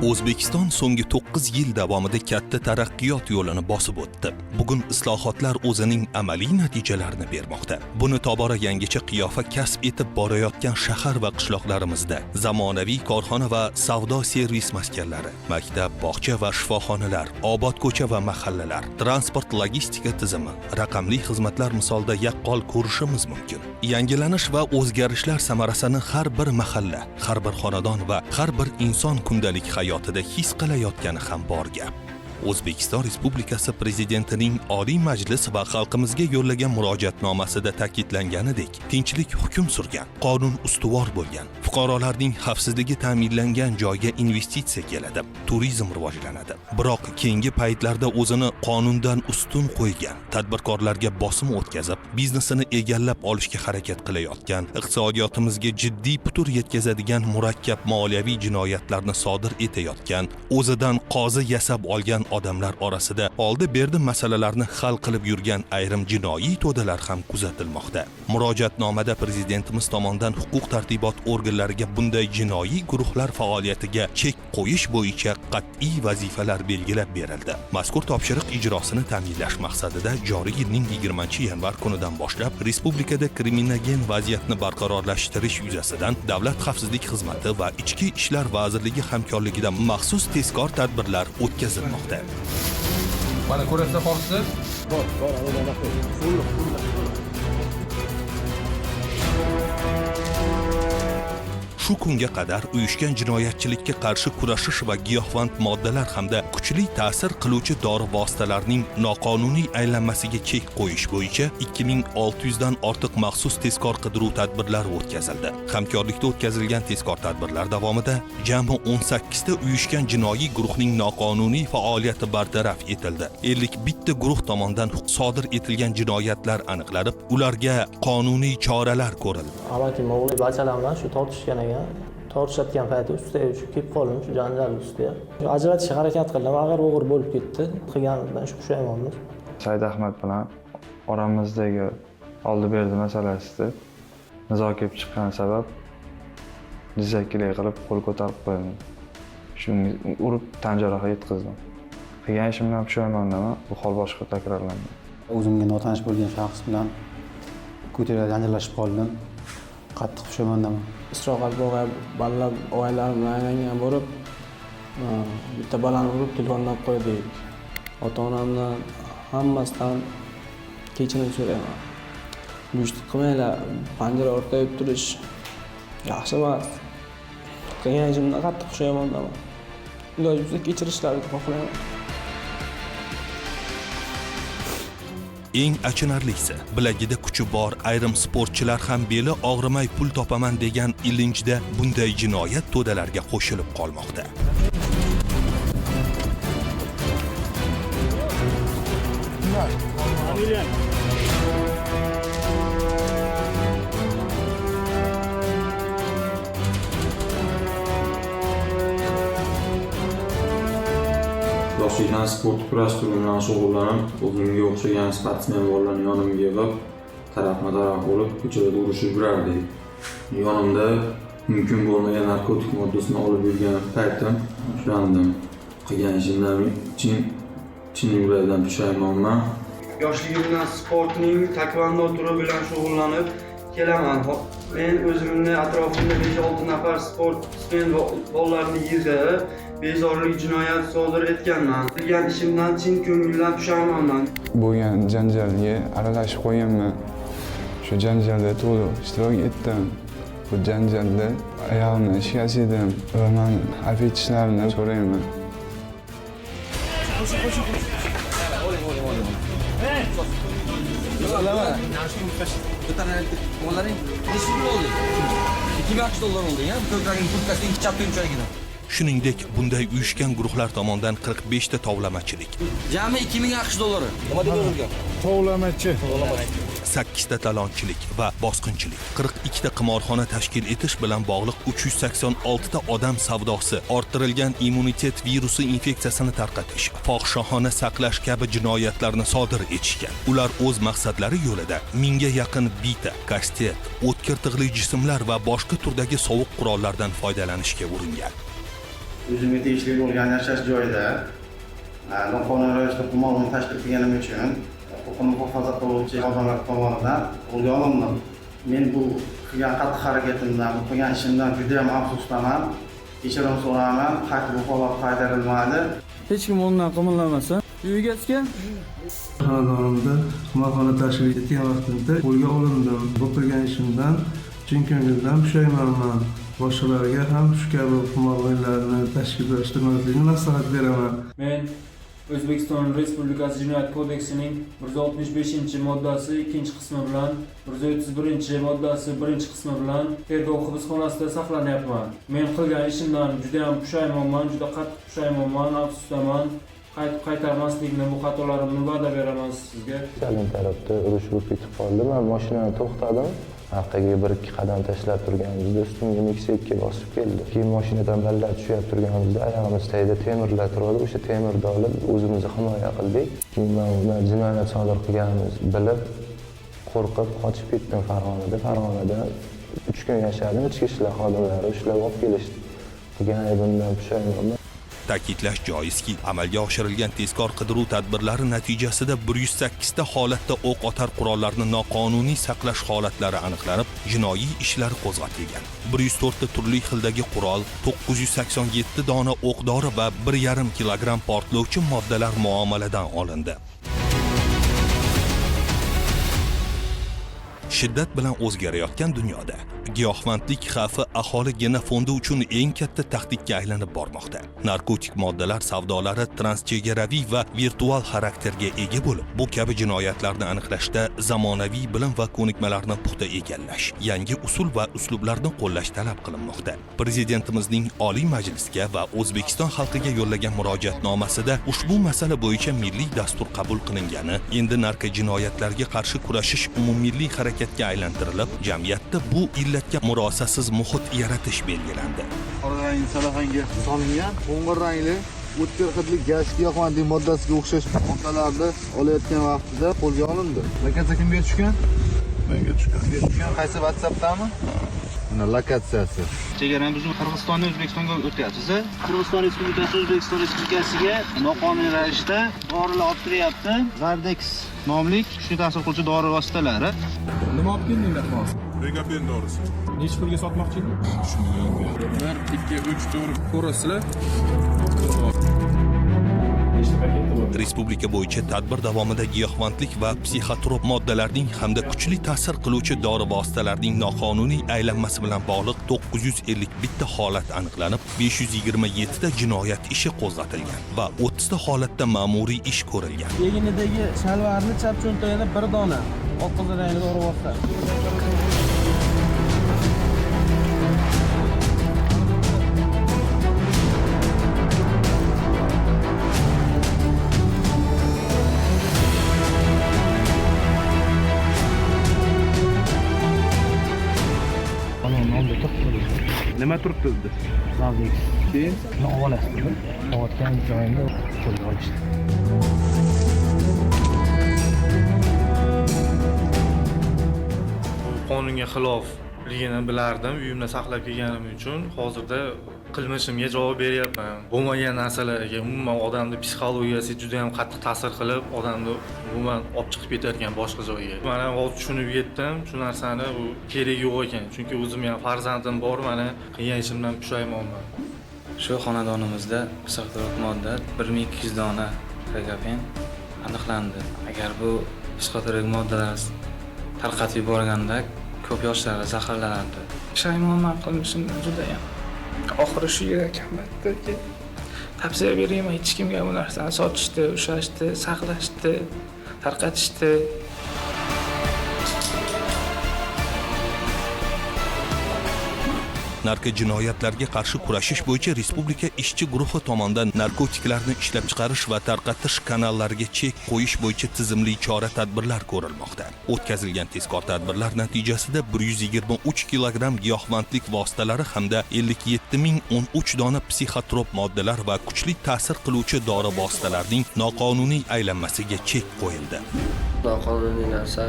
O'zbekiston so'nggi 9 yil davomida katta taraqqiyot yo'lini bosib o'tdi. Bugun islohotlar o'zining amaliy natijalarini bermoqda. Buni tobora yangicha qiyofa kasb etib borayotgan shahar va qishloqlarimizda zamonaviy korxona va savdo servis maskanlari, maktab, bog'cha va shifoxonalar, obod ko'cha va mahallalar, transport logistika tizimi, raqamli xizmatlar misolida yaqqol ko'rishimiz mumkin. Yangilanish va o'zgarishlar samarasini har bir mahalla, har bir xonadon va har bir inson kundalik hayotida his qilayotgani ham bor gap. O'zbekiston Respublikasi Prezidentining Oliy Majlis va xalqimizga yo'llagan murojaatnomasida ta'kidlanganidek, tinchlik hukm surgan, qonun ustuvor bo'lgan, fuqarolarning xavfsizligi ta'minlangan joyga investitsiya keladi, turizm rivojlanadi. Biroq keyingi paytlarda o'zini qonundan ustun qo'ygan, tadbirkorlarga bosim o'tkazib, biznesini egallab olishga harakat qilayotgan, iqtisodiyotimizga jiddiy putur yetkazadigan murakkab moliyaviy jinoyatlarni sodir etayotgan, o'zidan qozi yasab olgan odamlar orasida oldi-berdi masalalarni hal qilib yurgan ayrim jinoiy to'dalar ham kuzatilmoqda. Murojaatnomada prezidentimiz tomonidan huquq tartibot organlariga bunday jinoiy guruhlar faoliyatiga chek qo'yish bo'yicha qat'iy vazifalar belgilab berildi. Mazkur topshiriq ijrosini ta'minlash maqsadida joriy yilning 20-yanvar kunidan boshlab respublikada kriminogen vaziyatni barqarorlashtirish yuzasidan Davlat xavfsizlik xizmati va Ichki ishlar vazirligi hamkorligida maxsus tezkor tadbirlar o'tkazilmoqda. Mana ko'rasizlar hozir. Shu kunga qadar uyushgan jinoyatchilikka qarshi kurashish va giyohvand moddalar hamda kuchli ta'sir qiluvchi dori vositalarining noqonuniy aylanmasiga chek qo'yish bo'yicha 2600 dan ortiq maxsus tezkor qidiruv tadbirlari o'tkazildi. Hamkorlikda o'tkazilgan tezkor tadbirlar davomida jami 18 ta uyushgan jinoiy guruhning noqonuniy faoliyati bartaraf etildi. 51 ta guruh tomonidan sodir etilgan jinoyatlar aniqlanib, ularga qonuniy choralar ko'rildi. Amakim o'g'li bachalar bilan shu tortishgan ekan. Tortishayotgan payti ustiga shu kelib qoldim, shu janjal ustiga. Ajratishga harakat qildim, agar o'g'ri bo'lib ketdi, qilganimdan shu pushaymonman. Said Ahmad bilan oramizdagi oldi-berdi masalasida nizo kelib chiqqan sabab jizzakilik qilib qo'l ko'tarib qo'ydim. Shunga urib tan jarohati yetkazdim. Qilgan ishimdan pushaymonman, bu hol boshqa takrorlanmadi. O'zimga notanish bo'lgan shaxs bilan ko'tarib janjallashib qoldim. Qattiq pushaymondaman. Isroqat bo'g'ay ballab oilalar bilan aylangan bo'lib, bitta balani urib telefonlab qo'ydik. Ota-onamdan hammasidan kechirim so'rayman. Bu ishni qilmanglar, panjara o'rtayib turish yaxshi emas. Qilgan ishimdan qattiq pushaymondaman. Iloji bo'lsa kechirishlarini xohlayman. Eng achinarlisi, bilagida kuchi bor ayrim sportchilar ham beli og'rimay pul topaman degan ilinjda bunday jinoyat to'dalariga qo'shilib qolmoqda. Yoshlikdan sport kurash turi bilan shug'ullanib, o'zimga o'xshagan sportsmen bolalarni yonimga yig'ib, tarafma-taraf bo'lib, ko'chada urushib yurardik. Yonimda mumkin bo'lmagan narkotik moddasini olib yurgan paytim ushlandim. Qilgan ishimdan chin yurakdan pushaymonman. Yoshligimdan sportning taekvondo turi bilan shug'ullanib kelaman. Men o'zimni atrofimda 5-6 nafar sportsmen bolalarni yig'ib, bezorilik jinoyat sodir etganman. Qilgan ishimdan chin ko'ngildan pushaymonman. Bo'lgan janjalga aralashib qo'yganman. Shu janjalda to'liq ishtirok etdim. Bu janjalda oyog'imni shikast yedim va men afv etishlarini so'rayman. Shuningdek, bunday uyushgan guruhlar tomonidan 45 ta tovlamachilik, jami 2000 AQSh dollari. Nima deganingga? Tovlamachi. 8 ta talonchilik va bosqinchilik, 42 ta qimorxona tashkil etish bilan bog'liq 386 ta odam savdosi, orttirilgan immunitet virusi infeksiyasini tarqatish, fohishaxona saqlash kabi jinoyatlarni sodir etishgan. Ular o'z maqsadlari yo'lida 1000 ga yaqin bita, kastet, o'tkir tig'li jismlar va boshqa turdagi sovuq qurollardan foydalanishga uringan. o'zimga tegishli bo'lgan yashash joyida noqonuniy ravishda qimorni tashkil qilganim uchun huquqni muhofaza qiluvchi xodimlar tomonidan qo'lga olindim. Men bu qilgan xatti harakatimdan, bu qilgan ishimdan juda ham afsusdaman. Kechirim so'raman, qayta bu holat qaytarilmadi. Hech kim o'rnidan qimirlamasa, uyga xonadonimda qimorxona tashkil etgan vaqtimda qo'lga olindim. Bu qilgan ishimdan chin ko'ngildan pushaymonman. Boshqalarga ham shu kabi qimor o'yinlarini tashkillashtirmaslikni maslahat beraman. Men O'zbekiston Respublikasi Jinoyat kodeksining 165-moddasi 2-qismi bilan 131-moddasi 1-qismi bilan tergov hibsxonasida saqlanyapman. Men qilgan ishimdan juda ham pushaymonman, juda qattiq pushaymonman, afsusdaman. Qaytarmaslikni, bu xatolarimni va'da beraman sizga. Salin tarafda urush ketib qoldi. Men mashinani to'xtadim. Orqaga 1-2 qadam tashlab turganimizda ustimga Nexia bosib keldi. Keyin mashinadan ballab tushib turganimizda oyog'imiz tagida temirlar turadi. O'sha temirni olib o'zimizni himoya qildik. Keyin men jinoyat sodir qilganimizni bilib, qo'rqib qochib ketdim Farg'onada 3 kun yashadim. Ichki ishlar xodimlari ushlab olib kelishdi. Qilgan aybimdan pushaymonman. Ta'kidlash joizki, amalga oshirilgan tezkor qidiruv tadbirlari natijasida 108 ta holatda o'q otar qurollarni noqonuniy saqlash holatlari aniqlanib, jinoiy ishlar qo'zg'atilgan. 104 ta turli xildagi qurol, 987 dona o'q-dori va 1,5 kilogramm portlovchi moddalar muomaladan olindi. Shiddat bilan o'zgarayotgan dunyoda giyohvandlik xavfi aholi genofondi uchun eng katta tahdidga aylanib bormoqda. Narkotik moddalar savdolari transchegaraviy va virtual xarakterga ega bo'lib, bu kabi jinoyatlarni aniqlashda zamonaviy bilim va ko'nikmalarni puxta egallash, yangi usul va uslublarni qo'llash talab qilinmoqda. Prezidentimizning Oliy Majlisga va O'zbekiston xalqiga yo'llagan murojaatnomasida ushbu masala bo'yicha milliy dastur qabul qilingani, endi narko-jinoyatlarga qarshi kurashish umummilliy harakatga aylantirilib, jamiyatda bu illatga murosasiz muhit yaratish belgilandi. Qora rang salafanga solingan, qo'ng'ir rangli o'tkir hidli gaz giyohvandlik moddasiga o'xshash moddalarni olayotgan vaqtida qo'lga olindi. Lokatsiya kimga tushgan? Menga tushgan. Qaysi WhatsAppdami? Mana lokatsiyasi. Chegarani bizni Qirg'izistondan O'zbekistonga o'tkazasiz. Qirg'iziston Respublikasi O'zbekiston Respublikasiga noqonuniy ravishda dorilar olib kiryapti. Zardex nomli kuchli ta'sir qiluvchi dori vositalari. Nima olib keldinglar hozir? Regapen dorisi. Necha pulga sotmoqchi eding? 1, 2, 3, 4 ko'rasizlar. Respublika bo'yicha tadbir davomida giyohvandlik va psixotrop moddalarning hamda kuchli ta'sir qiluvchi dori vositalarining noqonuniy aylanmasi bilan bog'liq 951 ta holat aniqlanib, 527 ta jinoyat ishi qo'zg'atilgan va 30 ta holatda ma'muriy ish ko'rilgan. Eginidagi shalvarni chap cho'ntagida bir dona oq qizil rangli dori vosita. Nima turibdi bizda? Zavdik. Keyin ovolasida, ovotgan joyimda qo'lga olishdi. Qonunga xilofligini bilardim. Uyimda saqlab kelganim uchun hozirda qilmishimga javob beryapman. Bo'lmagan narsalarga umuman odamni psixologiyasiga juda ham qattiq ta'sir qilib, odamni umuman olib chiqib ketayotgan boshqa joyga. Mana hozir tushunib yetdim, shu narsani u kerak yo'q ekan. Chunki o'zim ham farzandim bor, mana qilgan ishimdan pushaymonman. Shu xonadonimizda psixotrop modda 1200 dona regapen aniqlandi. Agar bu psixotrop moddalar tarqatib yuborganda ko'p yoshlar zaharlanadi. Pushaymonman qilmishimdan juda ham. Oxiri shu yerga kelmadiki, tavsiya berayman hech kimga bu narsani sotishdi, ushlashdi, saqlashdi, tarqatishdi. Narko-jinoyatlarga qarshi kurashish bo'yicha respublika ishchi guruhi tomonidan narkotiklarni ishlab chiqarish va tarqatish kanallariga chek qo'yish bo'yicha tizimli chora-tadbirlar ko'rilmoqda. O'tkazilgan tezkor tadbirlar natijasida 123 kilogramm giyohvandlik vositalari hamda 57.013 dona psixotrop moddalar va kuchli ta'sir qiluvchi dori vositalarining noqonuniy aylanmasiga chek qo'yildi. Noqonuniy narsa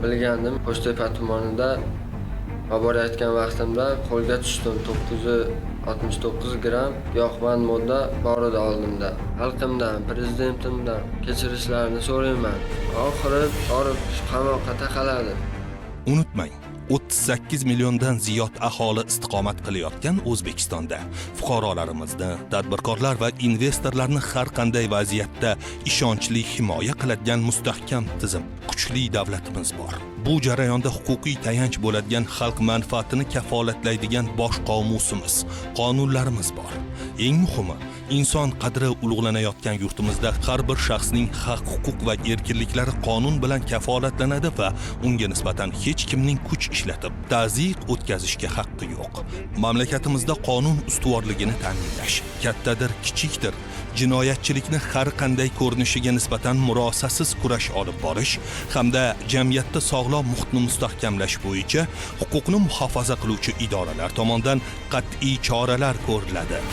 bilgandim. Qo'shtepa tumanida borayotgan vaqtimda qo'lga tushdim. 69 gram giyohvand modda bor edi oldimda. Xalqimdan, prezidentimdan kechirishlarini so'rayman. Oxiri borib qamoqqa taqaladi. Unutmang, 38 milliondan ziyod aholi istiqomat qilayotgan O'zbekistonda fuqarolarimizni, tadbirkorlar va investorlarni har qanday vaziyatda ishonchli himoya qiladigan mustahkam tizim, kuchli davlatimiz bor. Bu jarayonda huquqiy tayanch bo'ladigan xalq manfaatini kafolatlaydigan bosh qomusimiz, qonunlarimiz bor. Eng muhimi, inson qadri ulug'lanayotgan yurtimizda har bir shaxsning haq-huquq va erkinliklari qonun bilan kafolatlanadi va unga nisbatan hech kimning kuch ishlatib, ta'ziq o'tkazishga haqqi yo'q. Mamlakatimizda qonun ustuvorligini ta'minlash, kattadir, kichikdir, jinoyatchilikni har qanday ko'rinishiga nisbatan murosasiz kurash olib borish hamda jamiyatda sog'lom muhitni mustahkamlash bo'yicha huquqni muhofaza qiluvchi idoralar tomonidan qat'iy choralar ko'riladi.